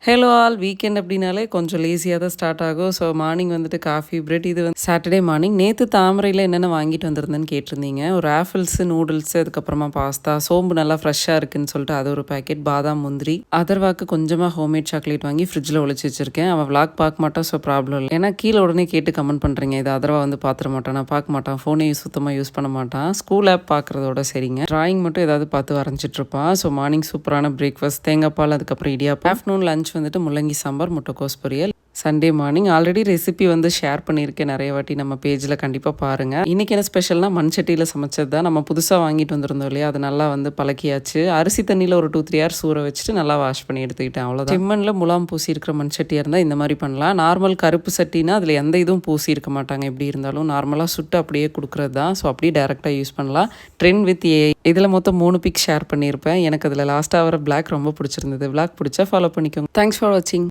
Hello all weekend அப்படின்னாலே கொஞ்சம் லேசியாக தான் ஸ்டார்ட் ஆகும். ஸோ மார்னிங் வந்துட்டு காஃபி, பிரெட் இது வந்து சாட்டர்டே மார்னிங். நேற்று தாமரையில் என்னென்ன வாங்கிட்டு வந்திருந்தேன்னு கேட்டிருந்தீங்க. ஒரு ஆப்பிள்ஸு, நூடுல்ஸு, அதுக்கப்புறமா பாஸ்தா, சோம்பு நல்லா ஃப்ரெஷ்ஷாக இருக்குன்னு சொல்லிட்டு அது ஒரு பேக்கெட், பாதாம், முந்திரி, அதர்வாக்கு கொஞ்சமாக ஹோம்மேட் சாக்லேட் வாங்கி ஃப்ரிட்ஜில் ஒழிச்சு வச்சிருக்கேன். அவன் விளாக் பார்க்க மாட்டான், ஸோ ப்ராப்ளம் இல்லை. ஏன்னா கீழே உடனே கேட்டு கமெண்ட் பண்ணுறீங்க, இது அதர்வா வந்து பார்த்துட மாட்டான், நான் பார்க்க மாட்டான், ஃபோனே சுத்தமாக யூஸ் பண்ண மாட்டான், ஸ்கூல் ஆப் பார்க்குறதோட சரிங்க. ட்ராயிங் மட்டும் ஏதாவது பார்த்து வரைஞ்சிட்டு இருப்பான். ஸோ மார்னிங் சூப்பரான பிரேக்ஃபாஸ்ட், தேங்காய் பால், அதுக்கப்புறம் இடியாப்பம். ஆஃப்டர்நூன் லஞ்ச் வந்துட்டு முள்ளங்கி சாம்பார், முட்டைக்கோஸ் பொரியல். சண்டே மார்னிங் ஆல்ரெடி ரெசிபி வந்து ஷேர் பண்ணியிருக்கேன் நிறைய வாட்டி, நம்ம பேஜில் கண்டிப்பாக பாருங்கள். இன்றைக்கி என்ன ஸ்பெஷல்னா மண் சட்டியில் சமைச்சது தான். நம்ம புதுசாக வாங்கிட்டு வந்திருந்தோம் இல்லையா, அது நல்லா வந்து பழக்கியாச்சு. அரிசி தண்ணியில் ஒரு 2-3 ஹவர்ஸ் ஊற வச்சுட்டு நல்லா வாஷ் பண்ணி எடுத்துக்கிட்டேன், அவ்வளோதான். செம்மண்ணில் முலாம் பூசி இருக்கிற மண் சட்டியாக இருந்தால் இந்த மாதிரி பண்ணலாம். நார்மல் கருப்பு சட்டினா அதில் எந்த இதுவும் பூசி இருக்க மாட்டாங்க. எப்படி இருந்தாலும் நார்மலாக சுட்டு அப்படியே கொடுக்குறது தான். ஸோ அப்படியே டேரெக்டாக யூஸ் பண்ணலாம். ட்ரெண்ட் வித் ஏஐ இதில் மொத்தம் 3 பிக் ஷேர் பண்ணியிருப்பேன். எனக்கு அதில் லாஸ்ட்டாக வர பிளாக் ரொம்ப பிடிச்சிருந்தது. பிளாக் பிடிச்சா ஃபாலோ பண்ணிக்கோங்க. தேங்க்ஸ் ஃபார் வாட்சிங்.